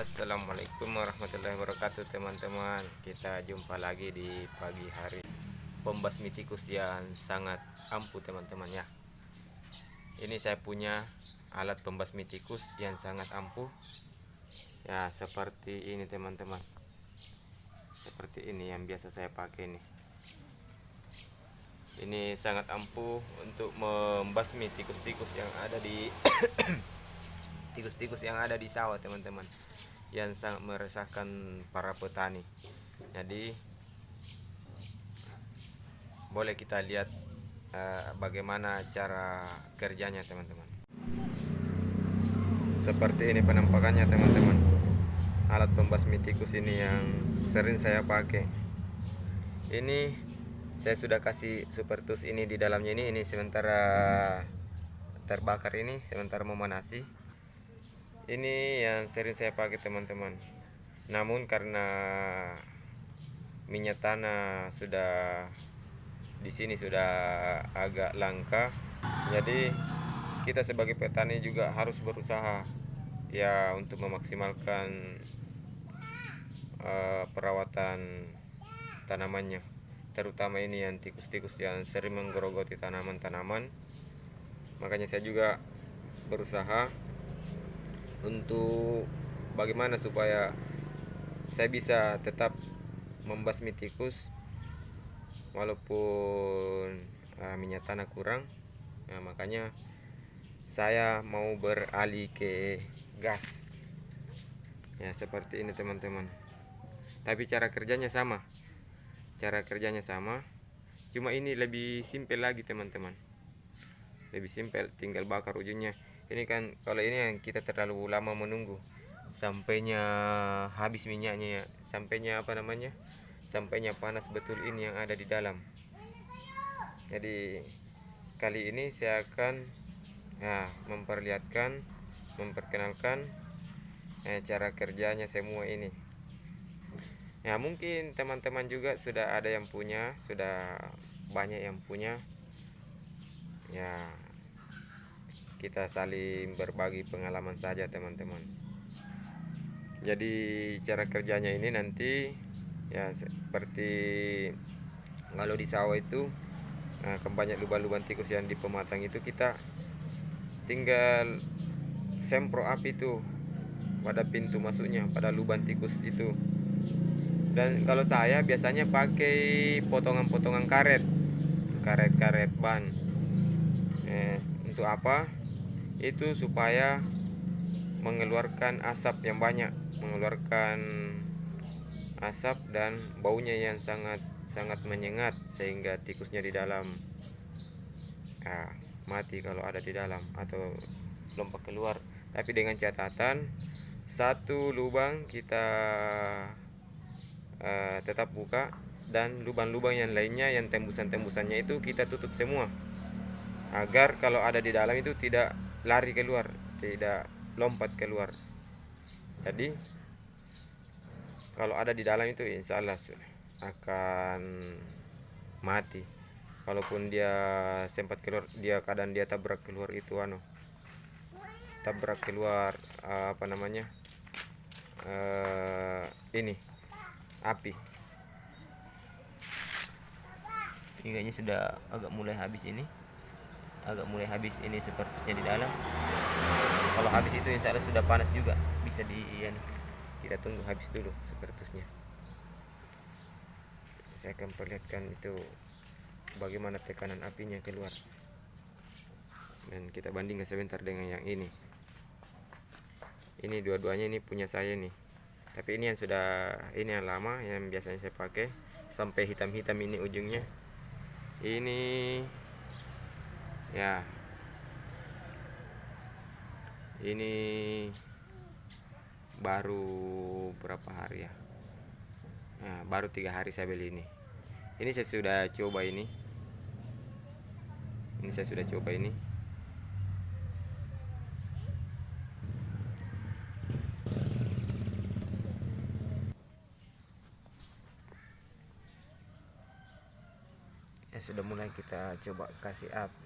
Assalamualaikum warahmatullahi wabarakatuh teman-teman. Kita jumpa lagi di pagi hari. Pembasmi tikus yang sangat ampuh teman-teman ya. Ini saya punya alat pembasmi tikus yang sangat ampuh. Ya seperti ini teman-teman. Seperti ini yang biasa saya pakai nih. Ini sangat ampuh untuk membasmi tikus-tikus yang ada di tikus-tikus yang ada di sawah teman-teman, yang sangat meresahkan para petani. Jadi boleh kita lihat bagaimana cara kerjanya teman-teman. Seperti ini penampakannya teman-teman. Alat pembasmi tikus ini yang sering saya pakai. Ini saya sudah kasih super tools ini di dalamnya, ini sementara terbakar, ini sementara memanasi. Ini yang sering saya pakai teman-teman. Namun karena minyak tanah sudah di sini sudah agak langka, jadi kita sebagai petani juga harus berusaha ya untuk memaksimalkan perawatan tanamannya, terutama ini yang tikus-tikus yang sering menggerogoti tanaman-tanaman. Makanya saya juga berusaha untuk bagaimana supaya saya bisa tetap membasmi tikus walaupun minyak tanah kurang. Nah, makanya saya mau beralih ke gas ya, seperti ini teman-teman. Tapi cara kerjanya sama, cuma ini lebih simpel lagi teman-teman, lebih simpel, tinggal bakar ujungnya. Ini kan kalau ini yang kita terlalu lama menunggu sampainya habis minyaknya ya, sampainya sampainya panas betul ini yang ada di dalam. Jadi kali ini saya akan memperkenalkan cara kerjanya semua ini. Ya mungkin teman-teman juga sudah ada yang punya, sudah banyak yang punya. Ya kita saling berbagi pengalaman saja teman-teman. Jadi cara kerjanya ini nanti ya seperti kalau di sawah itu banyak lubang-lubang tikus yang di pematang itu, kita tinggal semprot api itu pada pintu masuknya, pada lubang tikus itu. Dan kalau saya biasanya pakai potongan-potongan karet ban. Untuk apa? Itu supaya mengeluarkan asap yang banyak, mengeluarkan asap dan baunya yang sangat menyengat, sehingga tikusnya di dalam mati kalau ada di dalam atau lompat keluar. Tapi dengan catatan, satu lubang kita tetap buka, dan lubang-lubang yang lainnya yang tembusannya itu kita tutup semua, agar kalau ada di dalam itu tidak lari keluar, tidak lompat keluar. Jadi kalau ada di dalam itu insya Allah akan mati. Kalaupun dia sempat keluar, kadang dia tabrak keluar itu tabrak keluar ini api. Kayaknya sudah agak mulai habis ini, sepertinya di dalam. Kalau habis itu insya Allah sudah panas juga, bisa kita tunggu habis dulu sepertinya. Saya akan perlihatkan itu bagaimana tekanan apinya keluar, dan kita bandingkan sebentar dengan yang ini. Ini dua-duanya ini punya saya nih, tapi ini yang lama, yang biasanya saya pakai sampai hitam-hitam ini ujungnya. Ini ya, ini baru berapa hari ya? Baru 3 hari saya beli ini. Ini saya sudah coba ini. Ya sudah mulai kita coba kasih api.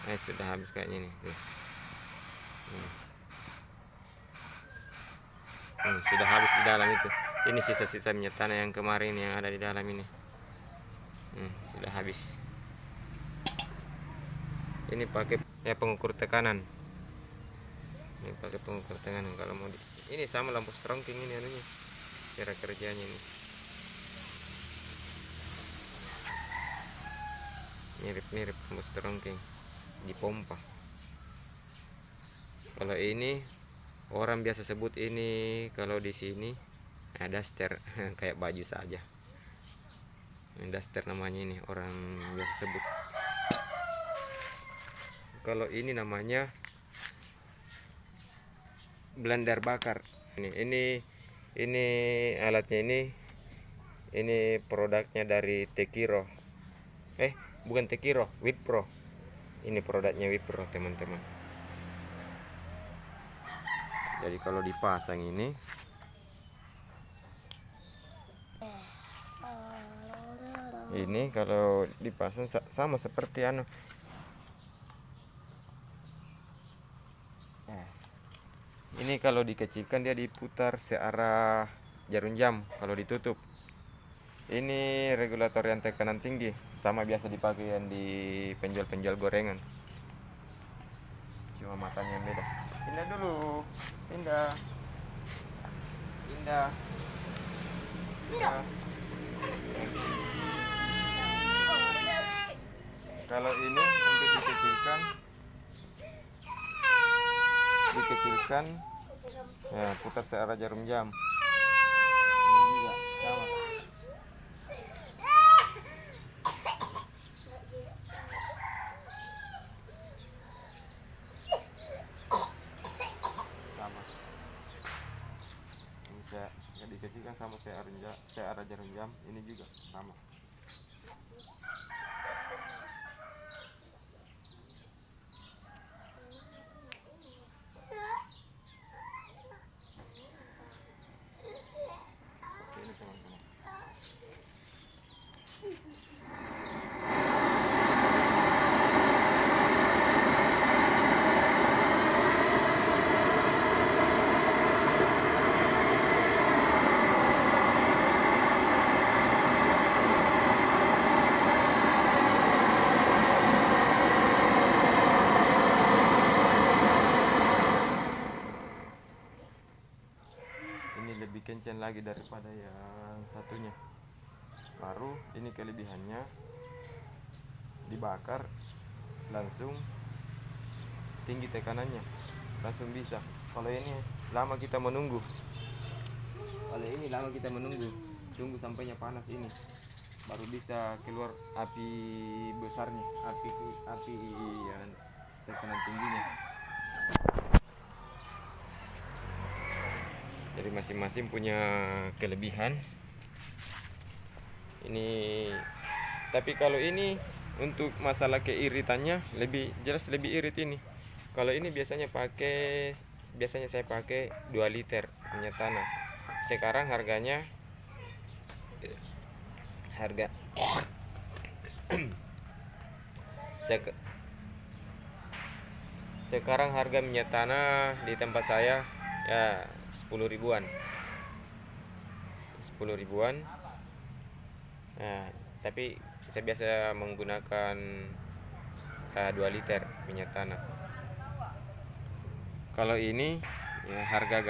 Sudah habis kayaknya nih. Sudah habis di dalam itu. Ini sisa-sisa minyak tanah yang kemarin yang ada di dalam ini. Sudah habis. Ini pakai pengukur tekanan. Ini pakai pengukur tekanan kalau mau ini sama lampu strongking ini anunya. Cara kerjanya ini. Mirip-mirip lampu strongking dipompa. Kalau ini orang biasa sebut ini kalau di sini daster kayak baju saja. Daster namanya ini orang biasa sebut. Kalau ini namanya blender bakar. Ini alatnya ini produknya dari Tekiro. Bukan Tekiro, Wipro. Ini produknya Wipro, teman-teman. Jadi kalau dipasang ini kalau dipasang sama seperti ini kalau dikecilkan dia diputar searah jarum jam. Kalau ditutup ini regulator yang tekanan tinggi, sama biasa dipakai yang di penjual-penjual gorengan, cuma matanya yang beda. Pindah dulu, pindah. Kalau ini untuk dikecilkan putar searah jarum jam. Ini juga sama. Ini dikecilkan sama searah jarum jam. Ini juga sama. Lebih kencang lagi daripada yang satunya. Baru ini kelebihannya, dibakar langsung tinggi tekanannya, langsung bisa. Kalau ini lama kita menunggu. Tunggu sampainya panas ini, baru bisa keluar api besarnya, api yang tekanan tingginya. Jadi masing-masing punya kelebihan. Ini tapi kalau ini untuk masalah keiritannya lebih jelas, lebih irit ini. Kalau ini biasanya saya pakai 2 liter minyak tanah. Sekarang sekarang harga minyak tanah di tempat saya ya 10 ribuan. Tapi saya biasa menggunakan 2 liter minyak tanah. Kalau ini harga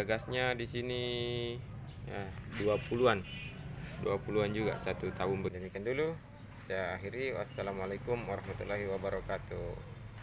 gasnya di sini 20-an juga 1 tabung. Demikian dulu saya akhiri. Wassalamualaikum warahmatullahi wabarakatuh.